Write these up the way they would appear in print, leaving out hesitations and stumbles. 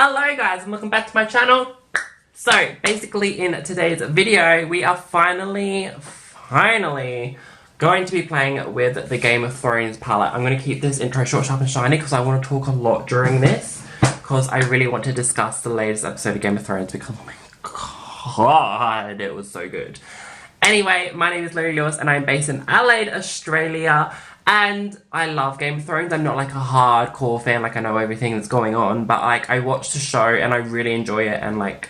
Hello guys and welcome back to my channel. So basically in today's video we are finally going to be playing with the Game of Thrones palette. I'm going to keep this intro short, sharp and shiny because I want to talk a lot during this because I really want to discuss the latest episode of Game of Thrones because oh my god, it was so good. Anyway, my name is Literally Lewis and I'm based in Adelaide, Australia. And I love Game of Thrones. I'm not like a hardcore fan, like I know everything that's going on, but like I watch the show and I really enjoy it and like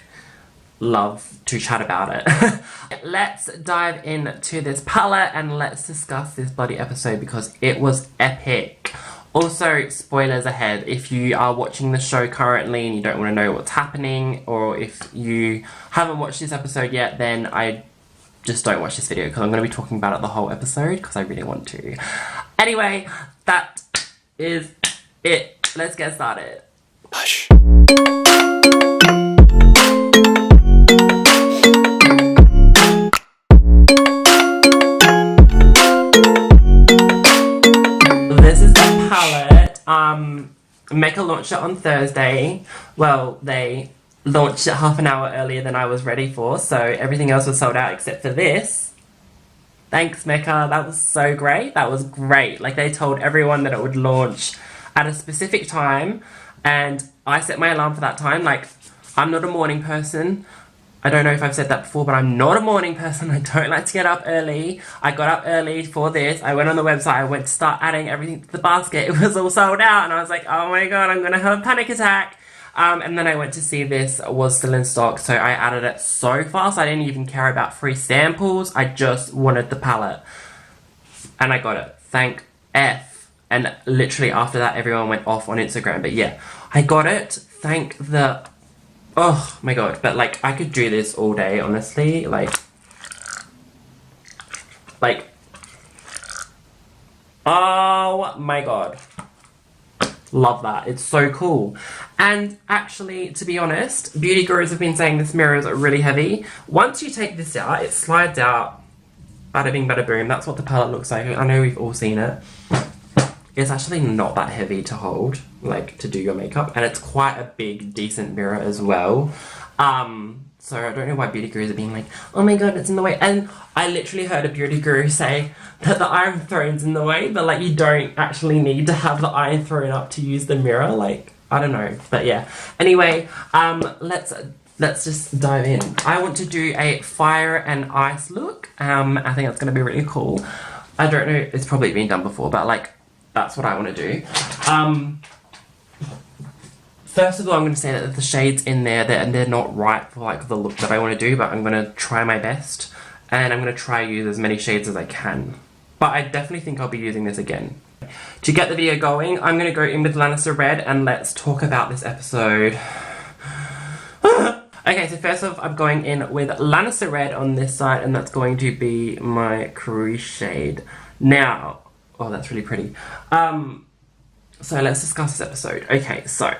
love to chat about it. Let's dive into this palette and let's discuss this bloody episode because it was epic. Also, spoilers ahead, if you are watching the show currently and you don't want to know what's happening, or if you haven't watched this episode yet, then I just don't watch this video because I'm going to be talking about it the whole episode because I really want to. Anyway, that is it. Let's get started. Hush. This is the palette. Mecca launched it on Thursday. Well, they launched it half an hour earlier than I was ready for, so everything else was sold out except for this. Thanks, Mecca. That was so great. That was great. Like, they told everyone that it would launch at a specific time, and I set my alarm for that time. Like, I'm not a morning person. I don't know if I've said that before, but I'm not a morning person. I don't like to get up early. I got up early for this. I went on the website. I went to start adding everything to the basket. It was all sold out, and I was like, oh my god, I'm going to have a panic attack. And then I went to see this was still in stock, so I added it so fast. I didn't even care about free samples. I just wanted the palette. And I got it. Thank F. And literally after that, everyone went off on Instagram. But yeah, I got it. Thank the... Oh my god. But like, I could do this all day, honestly. Like... Oh my god. Love that. It's so cool. And actually, to be honest, beauty gurus have been saying this mirror is really heavy. Once you take this out, it slides out. Bada bing, bada boom. That's what the palette looks like. I know we've all seen it. It's actually not that heavy to hold, like, to do your makeup. And it's quite a big, decent mirror as well. So I don't know why beauty gurus are being like, oh my god, it's in the way. And I literally heard a beauty guru say that the Iron Throne's in the way, but like you don't actually need to have the Iron Throne up to use the mirror. Like, I don't know, but yeah. Anyway, let's just dive in. I want to do a fire and ice look. I think that's gonna be really cool. I don't know, it's probably been done before, but like, that's what I want to do. First of all, I'm going to say that the shades in there, they're not right for like the look that I want to do, but I'm going to try my best. And I'm going to try use as many shades as I can. But I definitely think I'll be using this again. To get the video going, I'm going to go in with Lannister Red and let's talk about this episode. Okay, so first off, I'm going in with Lannister Red on this side, and that's going to be my crease shade. Now, oh, that's really pretty. So let's discuss this episode. Okay, so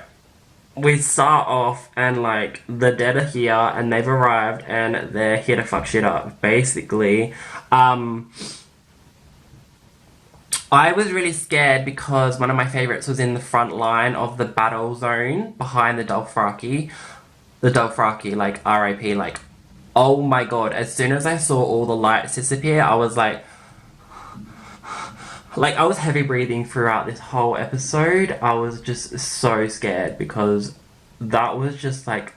we start off and like the dead are here and they've arrived and they're here to fuck shit up, basically. I was really scared because one of my favourites was in the front line of the battle zone behind the Dothraki. The Dothraki, like, RIP, like, oh my god, as soon as I saw all the lights disappear, I was like, I was heavy breathing throughout this whole episode. I was just so scared because that was just like,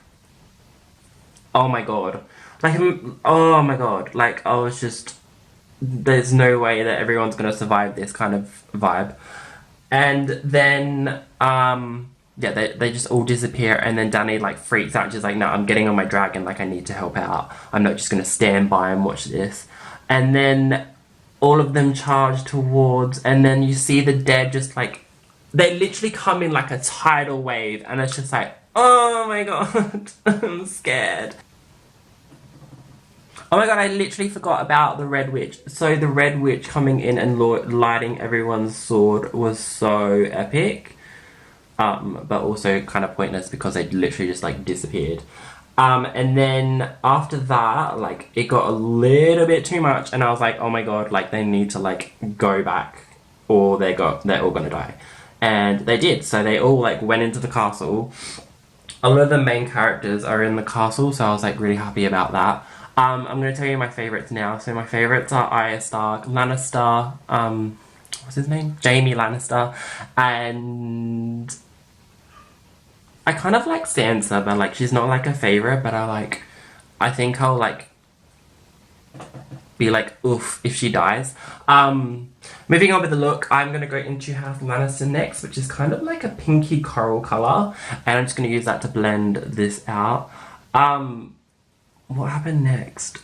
oh my god. Like, oh my god. Like, I was just, there's no way that everyone's gonna survive this kind of vibe. And then, yeah, they just all disappear and then Dany like freaks out, just like, no, I'm getting on my dragon, like I need to help out. I'm not just gonna stand by and watch this. And then all of them charge towards, and then you see the dead just like, they literally come in like a tidal wave, and it's just like, oh my god, I'm scared. Oh my god, I literally forgot about the Red Witch. So the Red Witch coming in and lighting everyone's sword was so epic. But also kind of pointless because they literally just like disappeared. And then after that, like, it got a little bit too much, and I was like, oh my god, like, they need to, like, go back, or they're all gonna die. And they did, so they all, like, went into the castle, a lot of the main characters are in the castle, so I was like really happy about that. I'm going to tell you my favourites now. So my favourites are Arya Stark, Lannister, what's his name? Jaime Lannister, and I kind of like Sansa, but like she's not like a favourite, but I think I'll like be like oof if she dies. Moving on with the look, I'm going to go into House Lannister next, which is kind of like a pinky coral colour, and I'm just going to use that to blend this out. What happened next?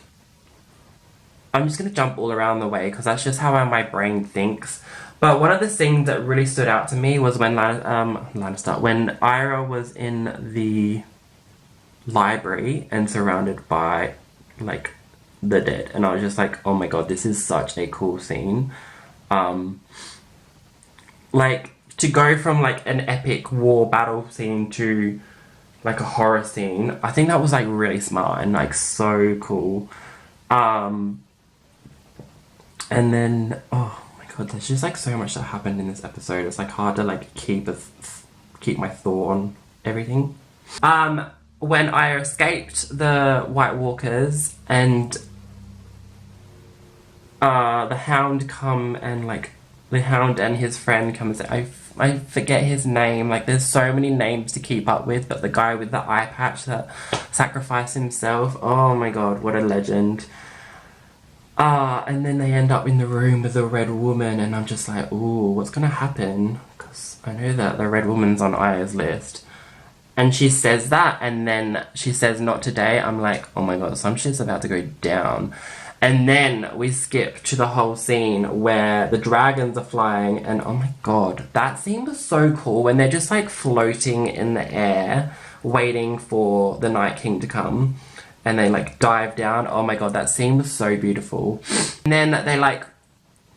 I'm just going to jump all around the way because that's just how my brain thinks. But one of the things that really stood out to me was when when Ira was in the library and surrounded by like the dead, and I was just like, oh my god, this is such a cool scene. Like to go from like an epic war battle scene to like a horror scene, I think that was like really smart and like so cool. And then oh my god, there's just like so much that happened in this episode. It's like hard to like keep my thought on everything. When I escaped the White Walkers and the Hound come and like the Hound and his friend come and say, I forget his name, like there's so many names to keep up with, but the guy with the eye patch that sacrificed himself, oh my god, what a legend. And then they end up in the room with the Red Woman, and I'm just like, ooh, what's gonna happen? Because I know that the Red Woman's on Aya's list. And she says that, and then she says, not today. I'm like, oh my god, some shit's about to go down. And then we skip to the whole scene where the dragons are flying, and oh my god, that scene was so cool when they're just like floating in the air, waiting for the Night King to come, and they like dive down. Oh my god, that scene was so beautiful. And then they like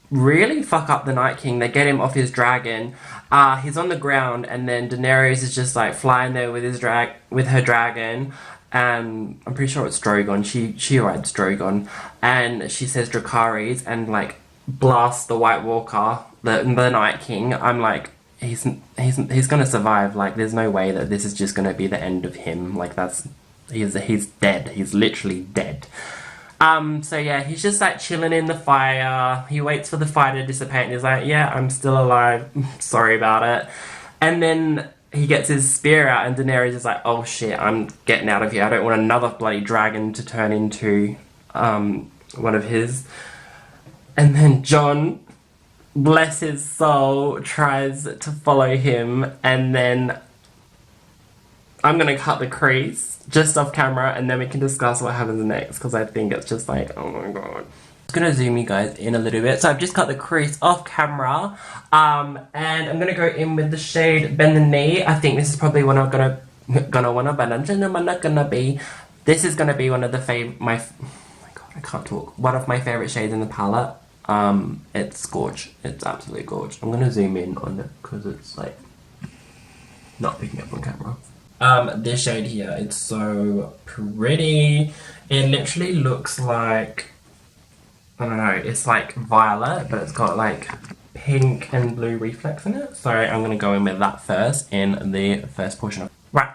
really fuck up the Night King. They get him off his dragon. He's on the ground, and then Daenerys is just like flying there with her dragon. And I'm pretty sure it's Drogon. She rides Drogon, and she says Dracarys and like blasts the White Walker, the Night King. I'm like, he's gonna survive. Like, there's no way that this is just gonna be the end of him. Like, he's dead. He's literally dead. So yeah, he's just like chilling in the fire. He waits for the fire to dissipate, and he's like, yeah, I'm still alive. Sorry about it. And then he gets his spear out, and Daenerys is like, oh shit, I'm getting out of here. I don't want another bloody dragon to turn into one of his. And then Jon, bless his soul, tries to follow him, and then I'm gonna cut the crease just off camera, and then we can discuss what happens next, because I think it's just like, oh my god. I'm gonna zoom you guys in a little bit. So I've just cut the crease off camera, and I'm gonna go in with the shade Bend the Knee. I think this is probably one I'm gonna be. This is gonna be one of the oh my god, I can't talk. One of my favorite shades in the palette. It's gorge. It's absolutely gorge. I'm gonna zoom in on it because it's like not picking up on camera. This shade here, it's so pretty. It literally looks like, I don't know, it's like violet, but it's got like pink and blue reflex in it. So I'm gonna go in with that first in the first portion of, right.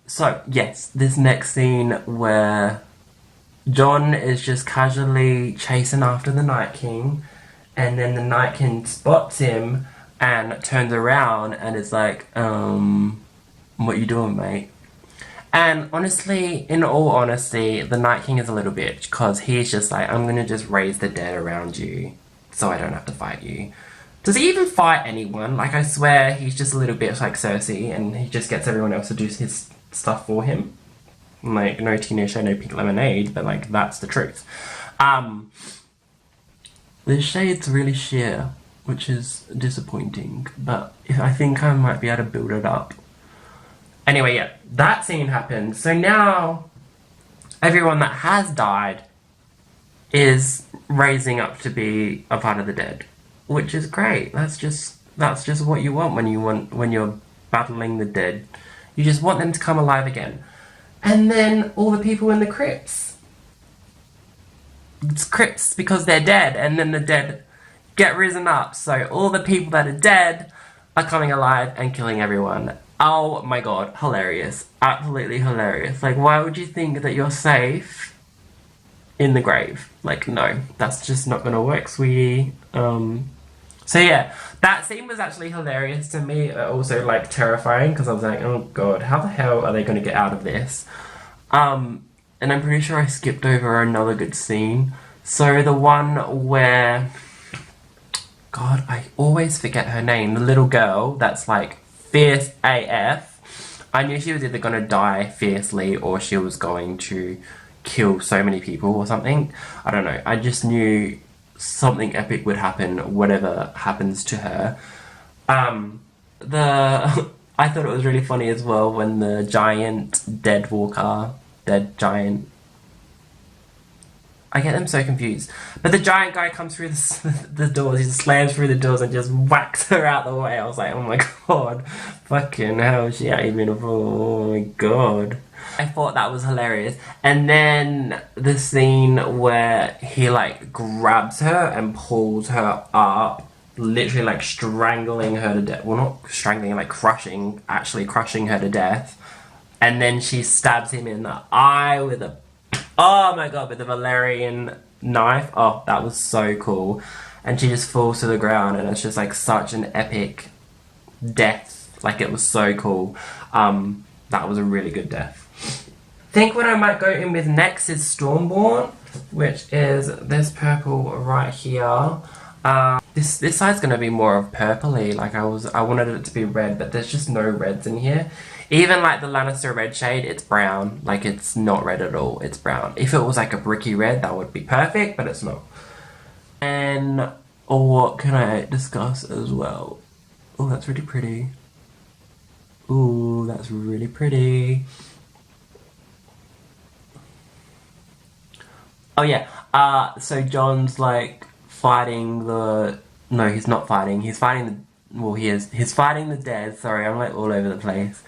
So yes, this next scene where Jon is just casually chasing after the Night King, and then the Night King spots him and turns around and is like, what you doing, mate? And honestly, in all honesty, the Night King is a little bitch, because he's just like, I'm gonna just raise the dead around you so I don't have to fight you. Does he even fight anyone? Like, I swear he's just a little bit like Cersei, and he just gets everyone else to do his stuff for him. Like, no Tina Show, no Pink Lemonade, but like, that's the truth. This shade's really sheer, which is disappointing, but I think I might be able to build it up. Anyway, yeah, that scene happened. So now, everyone that has died is raising up to be a part of the dead, which is great. That's just what you want when you're battling the dead. You just want them to come alive again. And then all the people in the crypts. It's crypts because they're dead, and then the dead get risen up. So all the people that are dead are coming alive and killing everyone. Oh my god, hilarious. Absolutely hilarious. Like, why would you think that you're safe in the grave? Like, no, that's just not gonna work, sweetie. So yeah, that scene was actually hilarious to me. Also, like, terrifying, because I was like, oh god, how the hell are they gonna get out of this? And I'm pretty sure I skipped over another good scene. So the one where, God, I always forget her name. The little girl that's like fierce AF. I knew she was either going to die fiercely or she was going to kill so many people or something. I don't know. I just knew something epic would happen, whatever happens to her. I thought it was really funny as well when the giant dead giant. I get them so confused. But the giant guy comes through the doors, he just slams through the doors and just whacks her out the way. I was like, oh my god, fucking hell, she ain't even a fool. Oh my god. I thought that was hilarious. And then the scene where he like grabs her and pulls her up, literally like strangling her to death. Well, not strangling, like crushing, actually crushing her to death. And then she stabs him in the eye with a, oh my god, with the Valerian knife. Oh, that was so cool. And she just falls to the ground and it's just like such an epic death. Like, it was so cool. That was a really good death. I think what I might go in with next is Stormborn, which is this purple right here. This side's gonna be more of purpley. Like, I wanted it to be red, but there's just no reds in here. Even like the Lannister red shade, it's brown. Like, it's not red at all, it's brown. If it was like a bricky red, that would be perfect, but it's not. And what can I discuss as well? Oh, that's really pretty. Ooh, that's really pretty. Oh yeah, so John's like fighting the, no, he's not fighting, he's fighting the, well, he's fighting the dead, sorry, I'm like all over the place.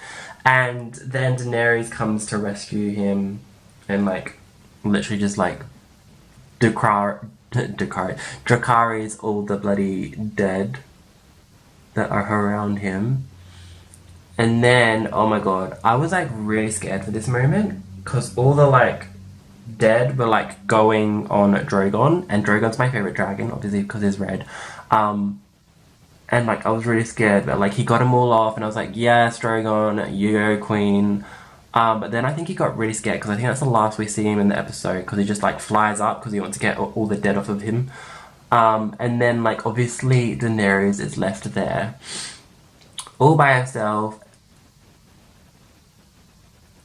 And then Daenerys comes to rescue him and like literally just like Dracarys all the bloody dead that are around him. And then, oh my god, I was like really scared for this moment because all the like dead were like going on Drogon, and Drogon's my favorite dragon, obviously because he's red. And like I was really scared, but like he got them all off, and I was like, yes, Drogon, you go, queen. But then I think he got really scared because I think that's the last we see him in the episode, because he just like flies up because he wants to get all the dead off of him. And then like obviously Daenerys is left there all by herself.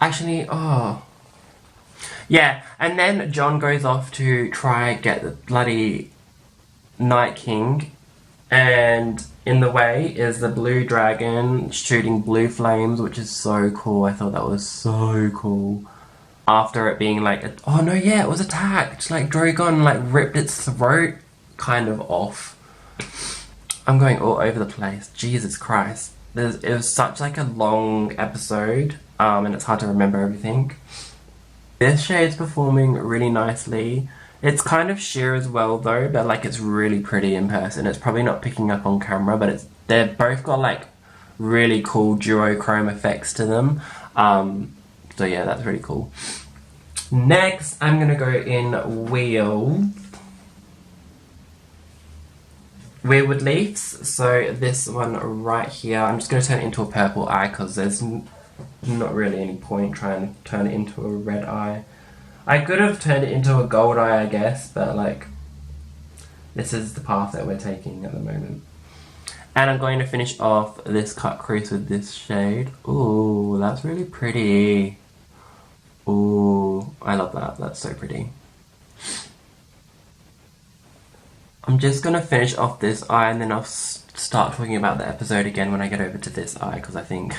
Actually, oh yeah, and then Jon goes off to try get the bloody Night King, and in the way is the blue dragon shooting blue flames, which is so cool. I thought that was so cool. After it being like, oh no, yeah, it was attacked. Like Drogon like ripped its throat kind of off. I'm going all over the place. Jesus Christ. It was such like a long episode, and it's hard to remember everything. This shade's performing really nicely. It's kind of sheer as well though, but like it's really pretty in person. It's probably not picking up on camera, but they've both got like really cool duochrome effects to them. So yeah, that's really cool. Next, I'm gonna go in Weirwood Leaves. So this one right here, I'm just gonna turn it into a purple eye because there's not really any point trying to turn it into a red eye. I could have turned it into a gold eye, I guess, but like, this is the path that we're taking at the moment. And I'm going to finish off this cut crease with this shade. Ooh, that's really pretty. Ooh, I love that. That's so pretty. I'm just going to finish off this eye and then I'll start talking about the episode again when I get over to this eye, because I think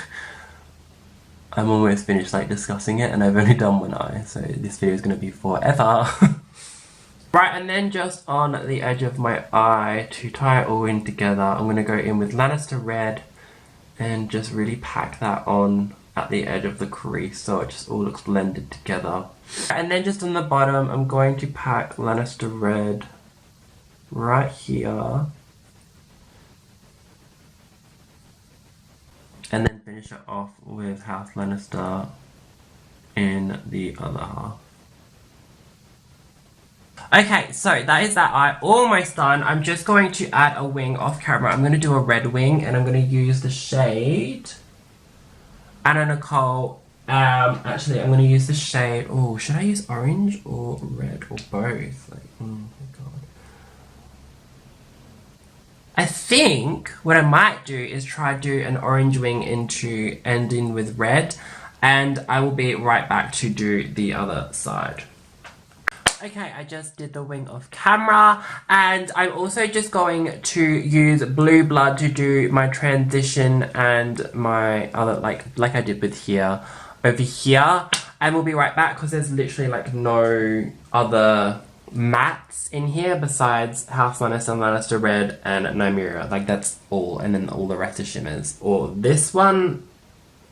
I'm almost finished like discussing it and I've only done one eye, so this video is going to be forever. Right, and then just on the edge of my eye, to tie it all in together, I'm going to go in with Lannister Red and just really pack that on at the edge of the crease so it just all looks blended together. And then just on the bottom, I'm going to pack Lannister Red right here. And then finish it off with House Lannister in the other half. Okay, so that is that eye almost done. I'm just going to add a wing off camera. I'm going to do a red wing and I'm going to use the shade Anna Nicole. Actually, I'm going to use the shade. Oh, should I use orange or red or both? Like, oh my god. I think what I might do is try do an orange wing into ending with red, and I will be right back to do the other side. Okay, I just did the wing off camera, and I'm also just going to use blue blood to do my transition and my other, like I did with here, over here. And we'll be right back because there's literally like no other mattes in here besides House Lannister, Lannister Red, and Nymeria. Like that's all, and then all the rest are shimmers. Or this one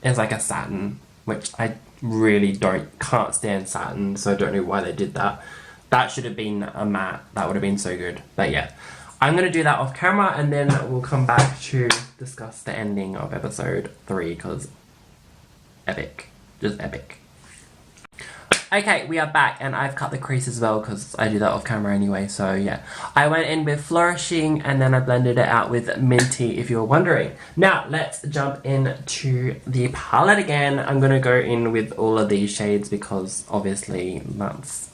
is like a satin, which I really can't stand satin, so I don't know why they did that. That should have been a matte. That would have been so good. But yeah, I'm going to do that off camera and then we'll come back to discuss the ending of episode 3 because epic. Just epic. Okay, we are back and I've cut the crease as well because I do that off camera anyway, so yeah. I went in with Flourishing and then I blended it out with Minty, if you're wondering. Now, let's jump into the palette again. I'm going to go in with all of these shades because obviously that's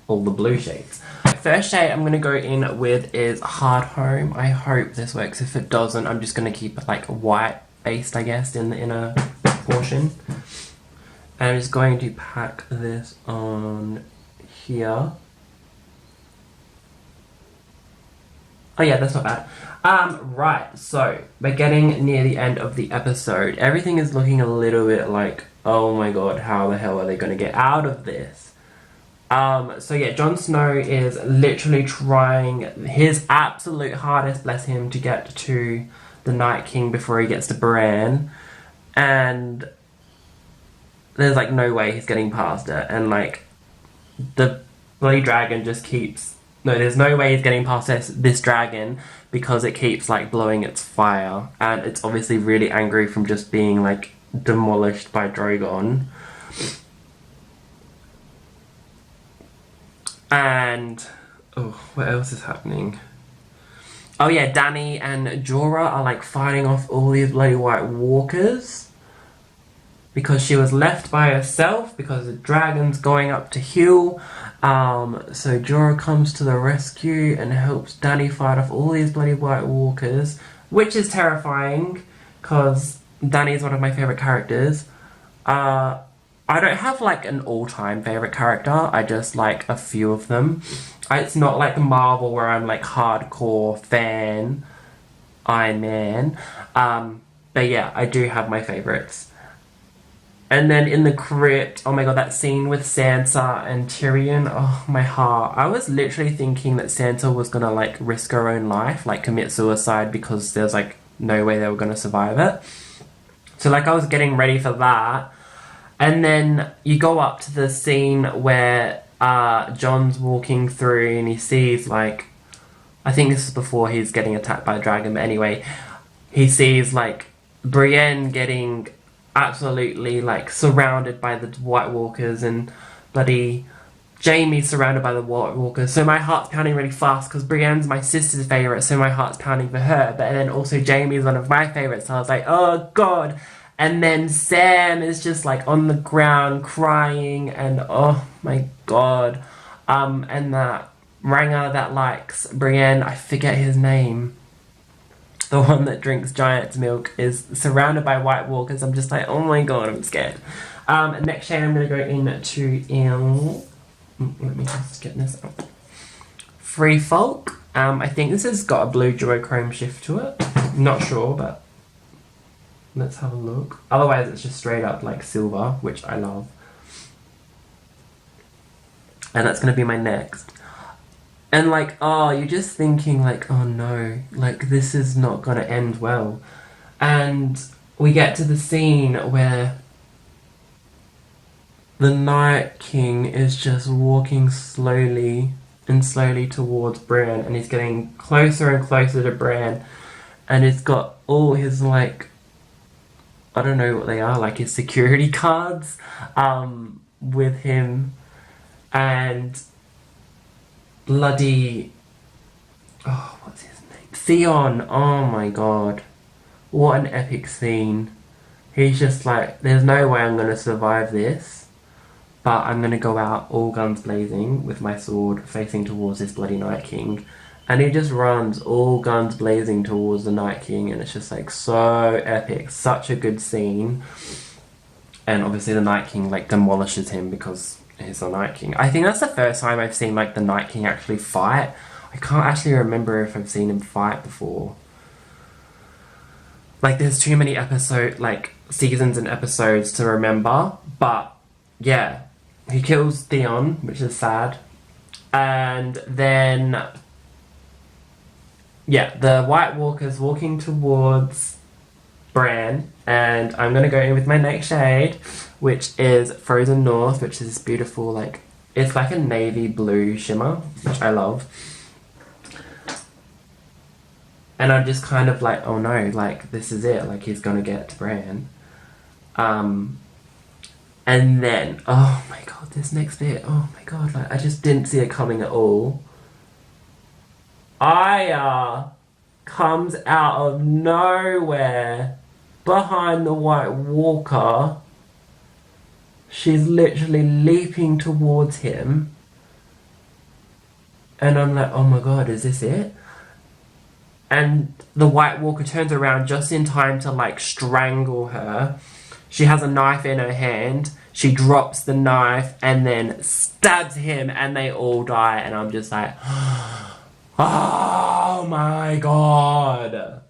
all the blue shades. First shade I'm going to go in with is Hard Home. I hope this works. If it doesn't, I'm just going to keep it like white based, I guess, in the inner portion. And I'm just going to pack this on here. Oh yeah, that's not bad. Right, so we're getting near the end of the episode. Everything is looking a little bit like, oh my god, how the hell are they going to get out of this? So yeah, Jon Snow is literally trying his absolute hardest, bless him, to get to the Night King before he gets to Bran. And there's like no way he's getting past it. And like, the bloody dragon just keeps... No, there's no way he's getting past this dragon because it keeps like blowing its fire. And it's obviously really angry from just being like demolished by Drogon. And, oh, what else is happening? Oh yeah, Dany and Jorah are like fighting off all these bloody White Walkers. Because she was left by herself, because the dragon's going up to heal. So Jorah comes to the rescue and helps Dany fight off all these bloody White Walkers. Which is terrifying, because Dany is one of my favourite characters. I don't have like an all-time favourite character, I just like a few of them. It's not like Marvel where I'm like hardcore fan Iron Man. But yeah, I do have my favourites. And then in the crypt, oh my god, that scene with Sansa and Tyrion, oh my heart. I was literally thinking that Sansa was gonna like risk her own life, like commit suicide because there's like no way they were gonna survive it. So like I was getting ready for that. And then you go up to the scene where Jon's walking through and he sees like, I think this is before he's getting attacked by a dragon, but anyway, he sees like Brienne getting absolutely like surrounded by the White Walkers and bloody Jaime's surrounded by the White Walkers. So my heart's pounding really fast because Brienne's my sister's favourite, so my heart's pounding for her. But then also Jaime's one of my favourites, so I was like, oh god. And then Sam is just like on the ground crying and oh my god. And that Ranger that likes Brienne, I forget his name. The one that drinks giant's milk is surrounded by White Walkers. I'm just like, oh my god, I'm scared. Next shade I'm going to go into let me just get this up. Free Folk. I think this has got a blue duochrome shift to it. Not sure, but let's have a look. Otherwise it's just straight up like silver, which I love. And that's going to be my next. And like, oh, you're just thinking like, oh no, like this is not going to end well. And we get to the scene where the Night King is just walking slowly towards Bran, and he's getting closer and closer to Bran, and he's got all his like, I don't know what they are, like his security cards with him, and bloody, oh, what's his name? Theon. Oh my god. What an epic scene. He's just like, there's no way I'm going to survive this, but I'm going to go out all guns blazing with my sword facing towards this bloody Night King. And he just runs all guns blazing towards the Night King, and it's just like so epic. Such a good scene. And obviously the Night King like demolishes him because he's the Night King. I think that's the first time I've seen like the Night King actually fight. I can't actually remember if I've seen him fight before. Like there's too many seasons and episodes to remember. But yeah, he kills Theon, which is sad. And then yeah, the White Walker's walking towards Bran, and I'm gonna go in with my next shade, which is Frozen North, which is beautiful, like, it's like a navy blue shimmer, which I love. And I'm just kind of like, oh no, like, this is it, like, he's gonna get to Bran. And then, oh my god, this next bit, oh my god, like, I just didn't see it coming at all. Aya comes out of nowhere behind the White Walker. She's literally leaping towards him. And I'm like, oh my god, is this it? And the White Walker turns around just in time to like strangle her. She has a knife in her hand. She drops the knife and then stabs him, and they all die. And I'm just like, oh my god.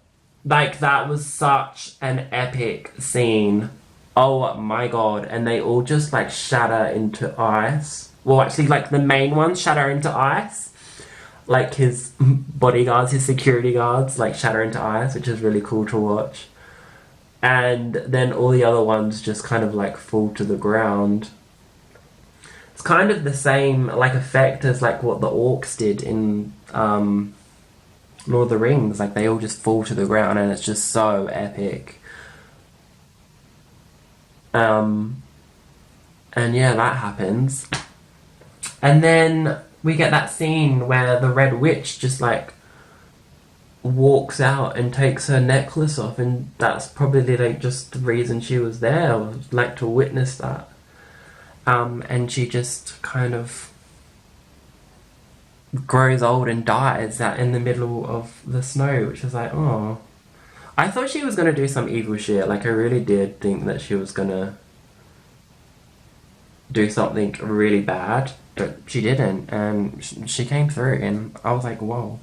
Like, that was such an epic scene. Oh my god. And they all just like shatter into ice. Well, actually, like the main ones shatter into ice. Like his bodyguards, his security guards, like shatter into ice, which is really cool to watch. And then all the other ones just kind of like fall to the ground. It's kind of the same like effect as like what the orcs did in Lord of the Rings. Like they all just fall to the ground, and it's just so epic. And yeah, that happens. And then we get that scene where the Red Witch just like walks out and takes her necklace off, and that's probably like just the reason she was there, like to witness that. And she just kind of grows old and dies out in the middle of the snow, which is like, oh. I thought she was gonna do some evil shit. Like I really did think that she was gonna do something really bad, but she didn't, and she came through, and I was like, whoa.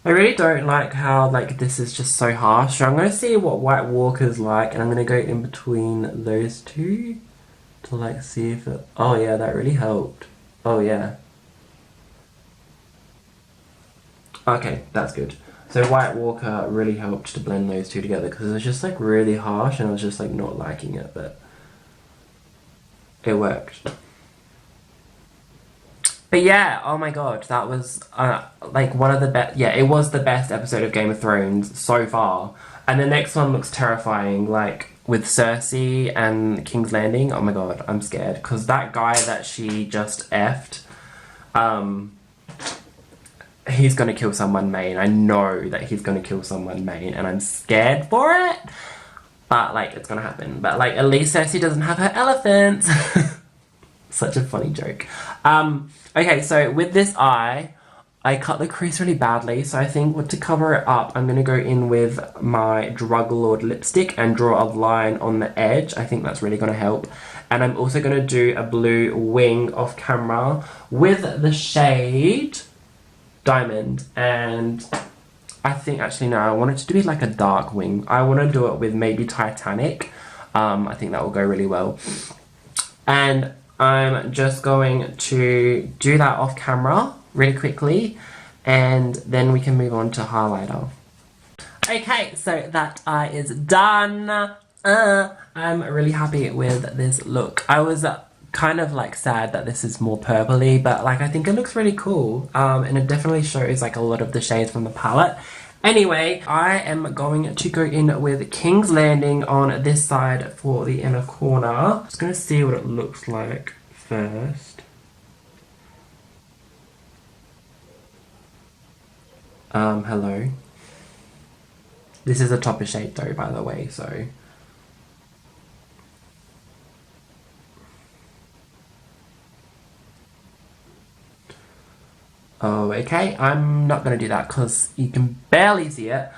I really don't like how like this is just so harsh. So I'm gonna see what White Walker's like, and I'm gonna go in between those two to like see if it. Oh yeah, that really helped. Oh yeah. Okay, that's good. So White Walker really helped to blend those two together, because it was just like really harsh, and I was just like not liking it, but it worked. But yeah, oh my god, that was like one of the best. Yeah, it was the best episode of Game of Thrones so far. And the next one looks terrifying, like with Cersei and King's Landing. Oh my god, I'm scared, because that guy that she just effed, he's gonna kill someone main. I know that he's gonna kill someone main, and I'm scared for it. But like, it's gonna happen. But like, at least Cersei doesn't have her elephants. Such a funny joke. Okay, so with this eye, I cut the crease really badly, so I think to cover it up, I'm going to go in with my Drug Lord lipstick and draw a line on the edge. I think that's really going to help. And I'm also going to do a blue wing off camera with the shade Diamond. And I think, actually, no, I want it to be like a dark wing. I want to do it with maybe Titanic. I think that will go really well. And I'm just going to do that off camera really quickly, and then we can move on to highlighter. Okay, so that eye is done. I'm really happy with this look. I was kind of like sad that this is more purpley, but like I think it looks really cool, and it definitely shows like a lot of the shades from the palette. Anyway, I am going to go in with King's Landing on this side for the inner corner. Just gonna see what it looks like first. Hello. This is a topper shade though, by the way, so. Oh, okay. I'm not gonna do that because you can barely see it.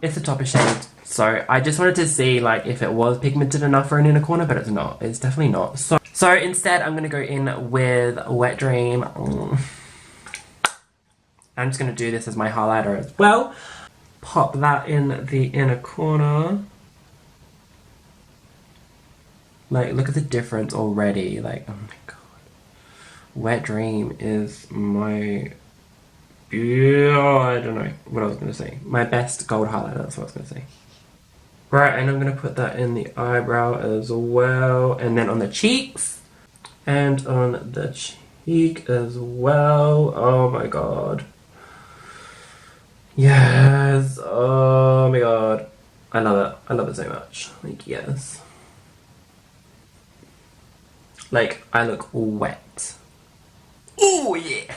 It's a topper shade, so I just wanted to see like if it was pigmented enough for an inner corner, but it's not. It's definitely not. So instead, I'm gonna go in with Wet Dream. I'm just gonna do this as my highlighter as well. Pop that in the inner corner. Like, look at the difference already. Like, oh my god. Wet Dream is my... Yeah, I don't know what I was gonna say. My best gold highlighter, that's what I was gonna say. Right, and I'm gonna put that in the eyebrow as well. And then on the cheeks. And on the cheek as well. Oh my god. Yes, oh my god. I love it. I love it so much. Like, yes. Like, I look wet. Oh yeah!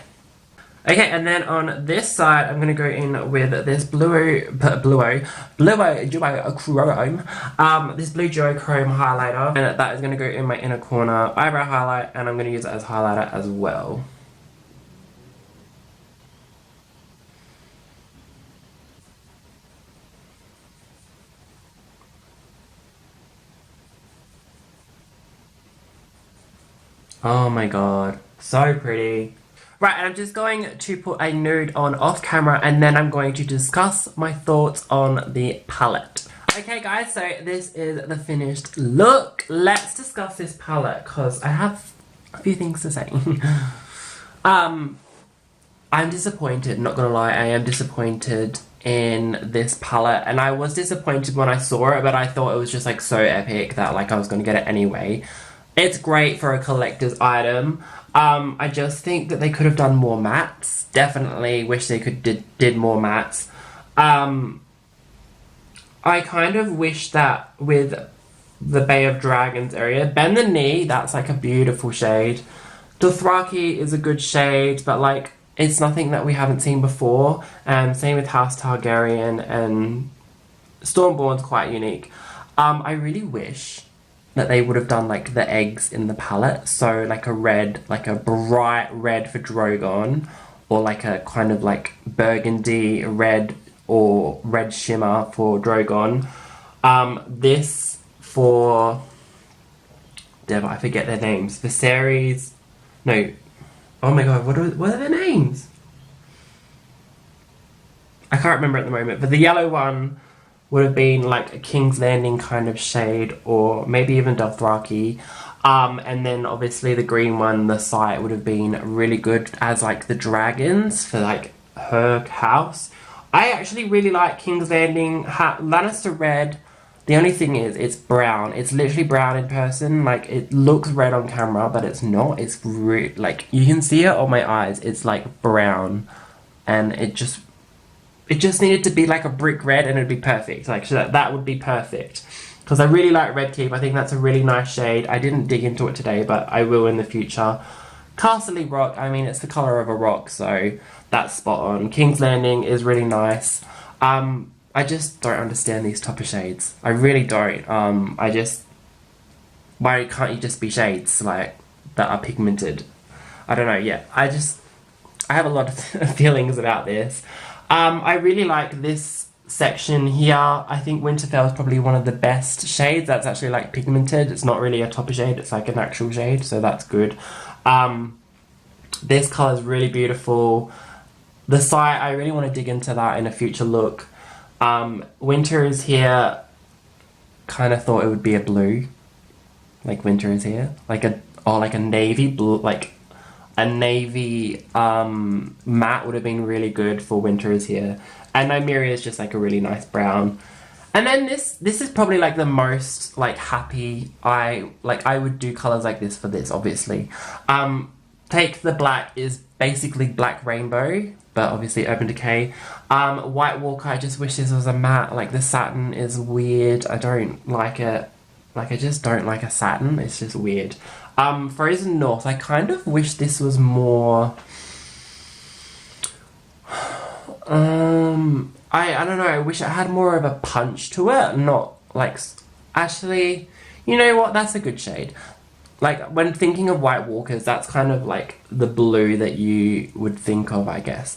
Okay, and then on this side, I'm gonna go in with this blue duochrome, this blue duochrome highlighter, and that is gonna go in my inner corner eyebrow highlight, and I'm gonna use it as highlighter as well. Oh my god, so pretty. Right, and I'm just going to put a nude on off camera and then I'm going to discuss my thoughts on the palette. Okay guys, so this is the finished look. Let's discuss this palette because I have a few things to say. I'm disappointed, not gonna lie, I am disappointed in this palette, and I was disappointed when I saw it, but I thought it was just like so epic that like I was gonna get it anyway. It's great for a collector's item. I just think that they could have done more mattes. Definitely wish they did more mattes. I kind of wish that with the Bay of Dragons area, Bend the Knee, that's like a beautiful shade. Dothraki is a good shade, but like it's nothing that we haven't seen before. Same with House Targaryen, and Stormborn's quite unique. I really wish that they would have done like the eggs in the palette, so like a red, like a bright red for Drogon, or like a kind of like burgundy red or red shimmer for Drogon. This for I forget their names. Viserys, no, oh my god, what are their names? I can't remember at the moment, but the yellow one would have been like a King's Landing kind of shade, or maybe even Dothraki. And then obviously the green one, the site, would have been really good as like the dragons for like her house. I actually really like King's Landing Lannister red. The only thing is it's brown. It's literally brown in person. Like it looks red on camera, but it's not. It's like you can see it on my eyes. It's like brown, and it just needed to be like a brick red and it'd be perfect. Like, so that would be perfect. Because I really like Red Keep. I think that's a really nice shade. I didn't dig into it today, but I will in the future. Castle Rock, I mean, it's the colour of a rock, so that's spot on. King's Landing is really nice. I just don't understand these topper shades. I really don't. Why can't you just be shades, like, that are pigmented? I don't know, yeah. I have a lot of feelings about this. I really like this section here. I think Winterfell is probably one of the best shades that's actually like pigmented. It's not really a topper shade, it's like an actual shade, so that's good. This colour is really beautiful. The site, I really want to dig into that in a future look. Winter is here. Kind of thought it would be a blue. Like winter is here. Like a navy blue, like a navy matte would have been really good for Winter is Here. And Nymeria is just like a really nice brown. And then this is probably like the most like happy I would do colours like this for this, obviously. Take the Black is basically Black Rainbow. but obviously Urban Decay. White Walker, I just wish this was a matte. Like, the satin is weird. I don't like it. Like, I just don't like a satin. It's just weird. Frozen North, I kind of wish this was more... I don't know, I wish it had more of a punch to it, not like... Actually, you know what? That's a good shade. Like, when thinking of White Walkers, that's kind of like the blue that you would think of, I guess.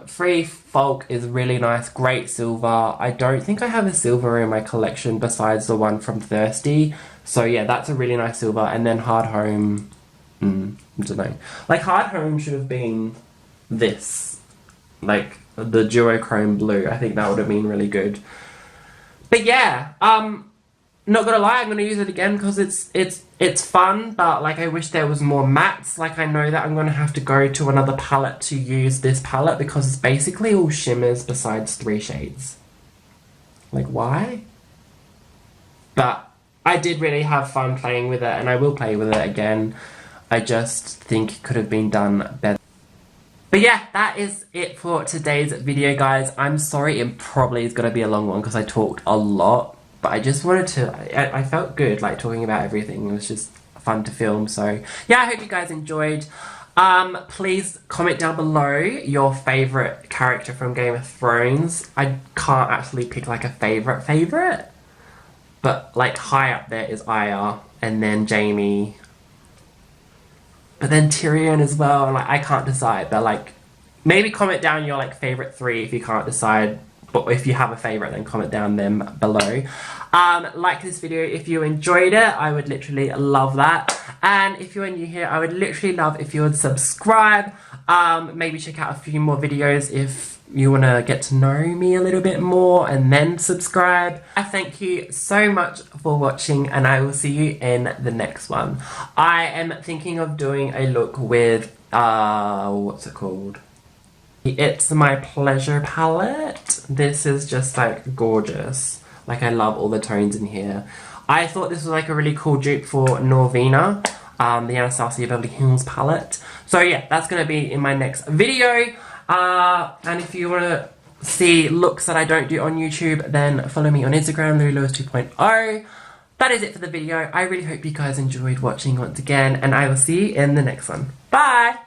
Free Folk is really nice, great silver. I don't think I have a silver in my collection besides the one from Thirsty. So yeah, that's a really nice silver. And then Hard Home, I don't know. Like, Hard Home should have been this. Like, the duochrome blue. I think that would have been really good. But yeah, not gonna lie, I'm gonna use it again because it's fun, but like, I wish there was more mattes. Like, I know that I'm gonna have to go to another palette to use this palette because it's basically all shimmers besides 3 shades. Like, why? But I did really have fun playing with it, and I will play with it again. I just think it could have been done better. But yeah, that is it for today's video, guys. I'm sorry it probably is gonna be a long one because I talked a lot. But I just wanted to, I felt good, like, talking about everything. It was just fun to film. So, yeah, I hope you guys enjoyed. Please comment down below your favourite character from Game of Thrones. I can't actually pick, like, a favourite. But, like, high up there is Arya, and then Jaime. But then Tyrion as well, and, like, I can't decide. But, like, maybe comment down your, like, favourite 3 if you can't decide. But if you have a favourite, then comment down them below. Like this video if you enjoyed it. I would literally love that. And if you're new here, I would literally love if you would subscribe. Maybe check out a few more videos if you want to get to know me a little bit more, and then subscribe. I thank you so much for watching, and I will see you in the next one. I am thinking of doing a look with, what's it called? It's My Pleasure palette. This is just, like, gorgeous. Like, I love all the tones in here. I thought this was, like, a really cool dupe for Norvina, the Anastasia Beverly Hills palette. So yeah, that's going to be in my next video. And if you want to see looks that I don't do on YouTube, then follow me on Instagram, literallylewis 2.0. That is it for the video. I really hope you guys enjoyed watching once again, and I will see you in the next one. Bye!